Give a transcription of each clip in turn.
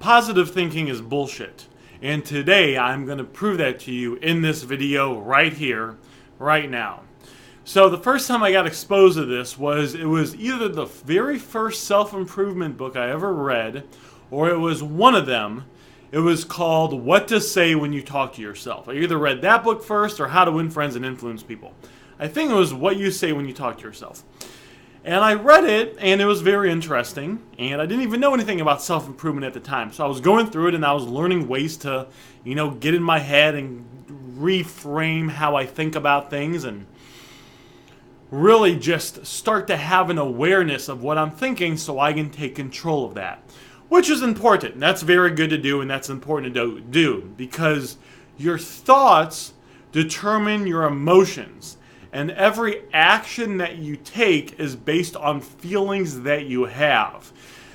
Positive thinking is bullshit. And today I'm going to prove that to you in this video right here, right now. So the first time I got exposed to this was either the very first self-improvement book I ever read, or it was one of them. It was called What to Say When You Talk to Yourself. I either read that book first or How to Win Friends and Influence People. I think it was What You Say When You Talk to Yourself. And I read it, and it was very interesting, and I didn't even know anything about self-improvement at the time. So I was going through it, and I was learning ways to, get in my head and reframe how I think about things, and really just start to have an awareness of what I'm thinking so I can take control of that. Which is important. That's very good to do, and that's important to do, because your thoughts determine your emotions. And every action that you take is based on feelings that you have.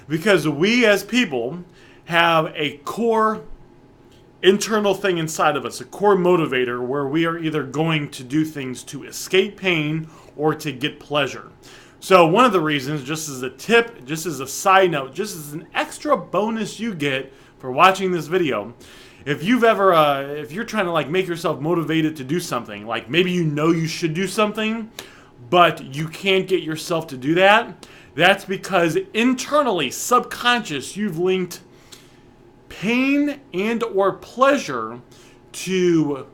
Because we as people have a core internal thing inside of us, a core motivator where we are either going to do things to escape pain or to get pleasure. So one of the reasons, just as a tip, just as a side note, just as an extra bonus you get for watching this video, if you're trying to make yourself motivated to do something, like maybe you should do something, but you can't get yourself to do that, that's because internally, subconscious, you've linked pain and or pleasure to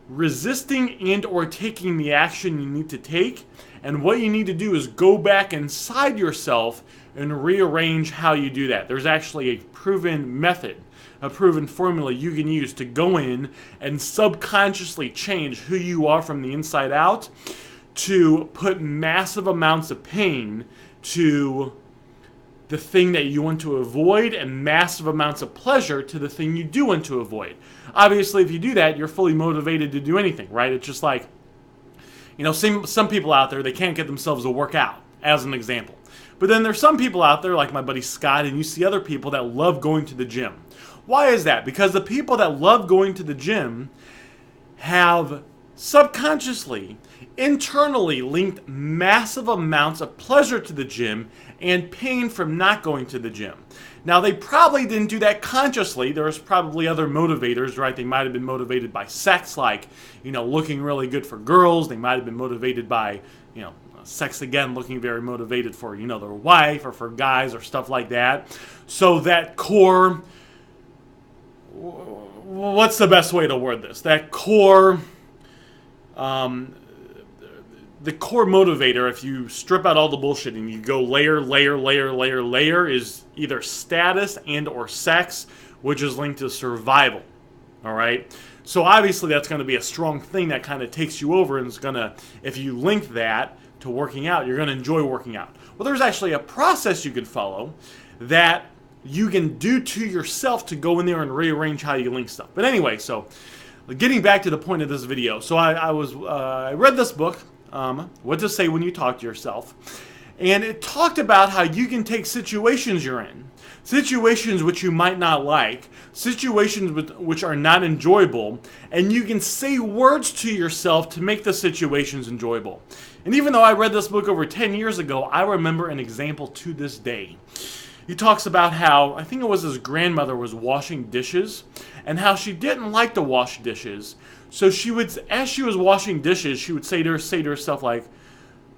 resisting and or taking the action you need to take. And what you need to do is go back inside yourself and rearrange how you do that. There's actually a proven method, a proven formula you can use to go in and subconsciously change who you are from the inside out to put massive amounts of pain to the thing that you want to avoid and massive amounts of pleasure to the thing you do want to avoid. Obviously, if you do that, you're fully motivated to do anything, right? It's just like, some people out there, they can't get themselves to work out, as an example. But then there's some people out there, like my buddy Scott, and you see other people that love going to the gym. Why is that? Because the people that love going to the gym have subconsciously, internally linked massive amounts of pleasure to the gym and pain from not going to the gym. Now, they probably didn't do that consciously. There's probably other motivators, right? They might have been motivated by sex, like, looking really good for girls. They might have been motivated by, sex again, looking very motivated for, their wife or for guys or stuff like that. So that core, what's the best way to word this? That core, the core motivator, if you strip out all the bullshit and you go layer, is either status and or sex, which is linked to survival. All right? So obviously that's going to be a strong thing that kind of takes you over, and it's going to, if you link that to working out, you're going to enjoy working out. Well, there's actually a process you can follow that you can do to yourself to go in there and rearrange how you link stuff. But anyway, so getting back to the point of this video. So I read this book, What to Say When You Talk to Yourself, and it talked about how you can take situations you're in, situations which you might not like, situations which are not enjoyable, and you can say words to yourself to make the situations enjoyable. And even though I read this book over 10 years ago, I remember an example to this day. He talks about how, I think it was his grandmother was washing dishes, and how she didn't like to wash dishes. So she would, as she was washing dishes, she would say to herself like,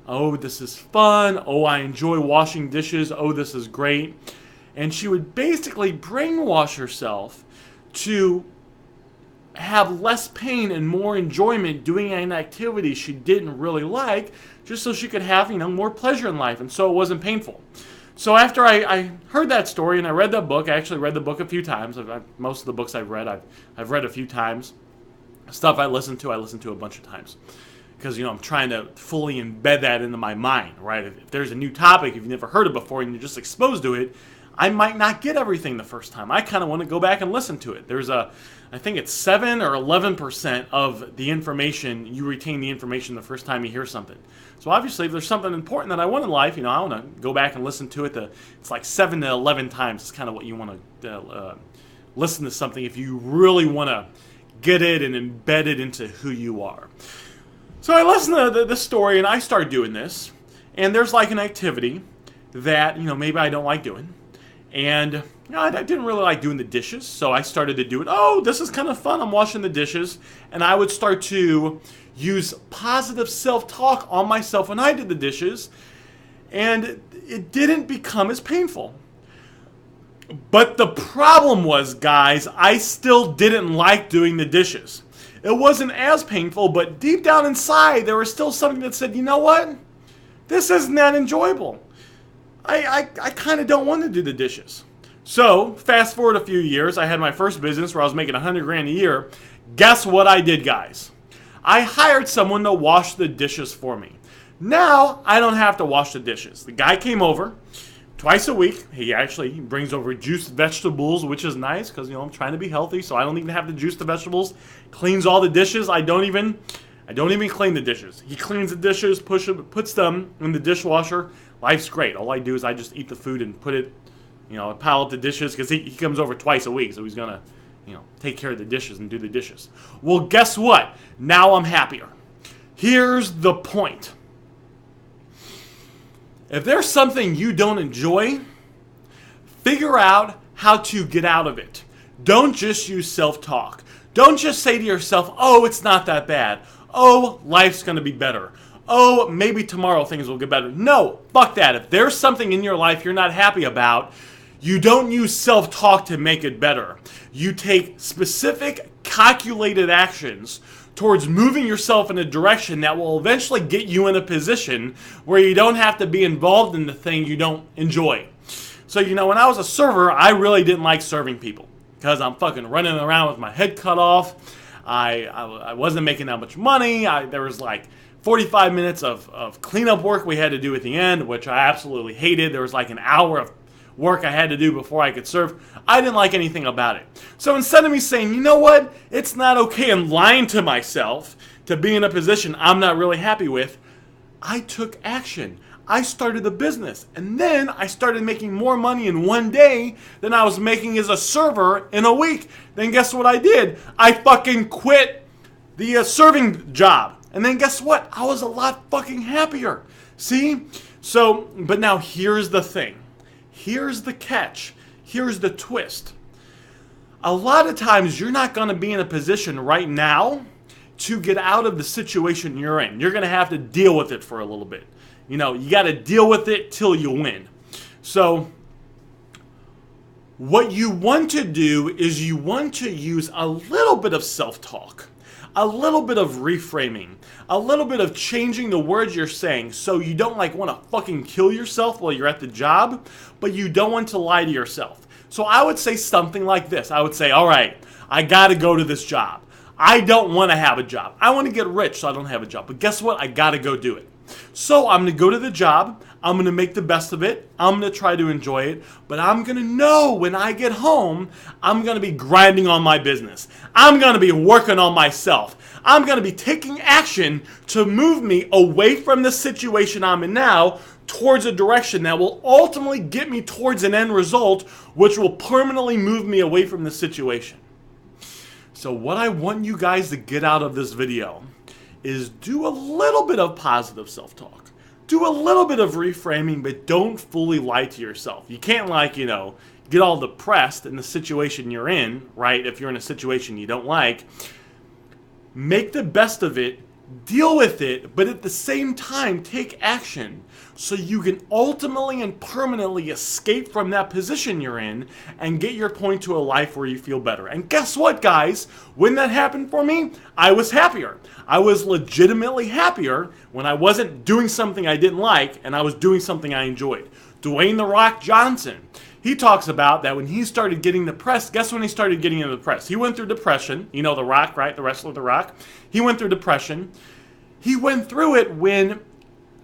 "Oh, this is fun. Oh, I enjoy washing dishes. Oh, this is great." And she would basically brainwash herself to have less pain and more enjoyment doing an activity she didn't really like, just so she could have, more pleasure in life, and so it wasn't painful. So after I heard that story and I read that book, I actually read the book a few times. Most of the books I've read a few times. Stuff I listen to a bunch of times. Because, I'm trying to fully embed that into my mind, right? If there's a new topic you've never heard of before and you're just exposed to it, I might not get everything the first time. I kind of want to go back and listen to it. I think it's 7 or 11% of the information, you retain the information the first time you hear something. So obviously, if there's something important that I want in life, I want to go back and listen to it. It's like 7 to 11 times. It's kind of what you want to listen to something if you really want to get it and embed it into who you are. So I listened to this story and I started doing this. And there's like an activity that, maybe I don't like doing. And I didn't really like doing the dishes, so I started to do it. Oh, this is kind of fun. I'm washing the dishes. And I would start to use positive self-talk on myself when I did the dishes. And it didn't become as painful. But the problem was, guys, I still didn't like doing the dishes. It wasn't as painful, but deep down inside, there was still something that said, you know what? This isn't that enjoyable. I kind of don't want to do the dishes. So, fast forward a few years, I had my first business where I was making $100,000 a year. Guess what I did, guys? I hired someone to wash the dishes for me. Now, I don't have to wash the dishes. The guy came over twice a week. He actually brings over juiced vegetables, which is nice because, I'm trying to be healthy, so I don't even have to juice the vegetables. Cleans all the dishes. I don't even clean the dishes. He cleans the dishes, puts them in the dishwasher. Life's great. All I do is I just eat the food and put it, pile up the dishes because he comes over twice a week, so he's going to, take care of the dishes and do the dishes. Well, guess what? Now I'm happier. Here's the point. If there's something you don't enjoy, figure out how to get out of it. Don't just use self-talk. Don't just say to yourself, oh, it's not that bad. Oh, life's going to be better. Oh, maybe tomorrow things will get better. No, fuck that. If there's something in your life you're not happy about, you don't use self-talk to make it better. You take specific, calculated actions towards moving yourself in a direction that will eventually get you in a position where you don't have to be involved in the thing you don't enjoy. So, when I was a server, I really didn't like serving people because I'm fucking running around with my head cut off. I wasn't making that much money. There was like 45 minutes of cleanup work we had to do at the end, which I absolutely hated. There was like an hour of work I had to do before I could serve. I didn't like anything about it. So instead of me saying, you know what, it's not okay, and lying to myself to be in a position I'm not really happy with, I took action. I started a business, and then I started making more money in one day than I was making as a server in a week. Then guess what I did? I fucking quit the serving job. And then guess what? I was a lot fucking happier. See? So, but now here's the thing. Here's the catch. Here's the twist. A lot of times you're not going to be in a position right now to get out of the situation you're in. You're going to have to deal with it for a little bit. You got to deal with it till you win. So what you want to do is you want to use a little bit of self-talk, a little bit of reframing, a little bit of changing the words you're saying so you don't want to fucking kill yourself while you're at the job, but you don't want to lie to yourself. So I would say something like this. I would say, all right, I got to go to this job. I don't want to have a job. I want to get rich so I don't have a job. But guess what? I got to go do it. So I'm going to go to the job. I'm going to make the best of it. I'm going to try to enjoy it. But I'm going to know when I get home, I'm going to be grinding on my business. I'm going to be working on myself. I'm going to be taking action to move me away from the situation I'm in now towards a direction that will ultimately get me towards an end result, which will permanently move me away from the situation. So what I want you guys to get out of this video is do a little bit of positive self-talk. Do a little bit of reframing, but don't fully lie to yourself. You can't get all depressed in the situation you're in, right? If you're in a situation you don't like. Make the best of it, deal with it, but at the same time, take action so you can ultimately and permanently escape from that position you're in and get your point to a life where you feel better. And guess what, guys? When that happened for me, I was happier. I was legitimately happier when I wasn't doing something I didn't like and I was doing something I enjoyed. Dwayne "The Rock" Johnson, he talks about that when he started getting depressed, guess when he started getting into depressed? He went through depression. You know The Rock, right? The wrestler The Rock. He went through depression. He went through it when...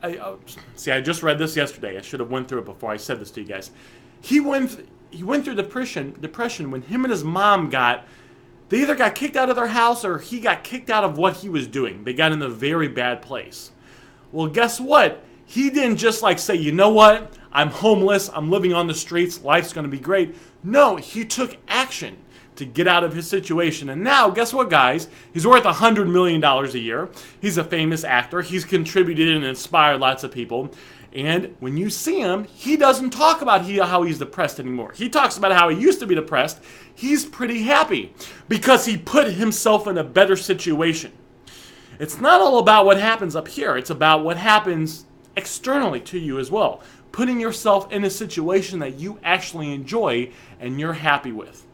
I just read this yesterday. I should have went through it before I said this to you guys. He went through depression when him and his mom they either got kicked out of their house or he got kicked out of what he was doing. They got in a very bad place. Well, guess what? He didn't just say, you know what? I'm homeless. I'm living on the streets. Life's going to be great. No, he took action to get out of his situation. And now, guess what, guys? He's worth $100 million a year. He's a famous actor. He's contributed and inspired lots of people. And when you see him, he doesn't talk about how he's depressed anymore. He talks about how he used to be depressed. He's pretty happy because he put himself in a better situation. It's not all about what happens up here. It's about what happens externally to you as well. Putting yourself in a situation that you actually enjoy and you're happy with.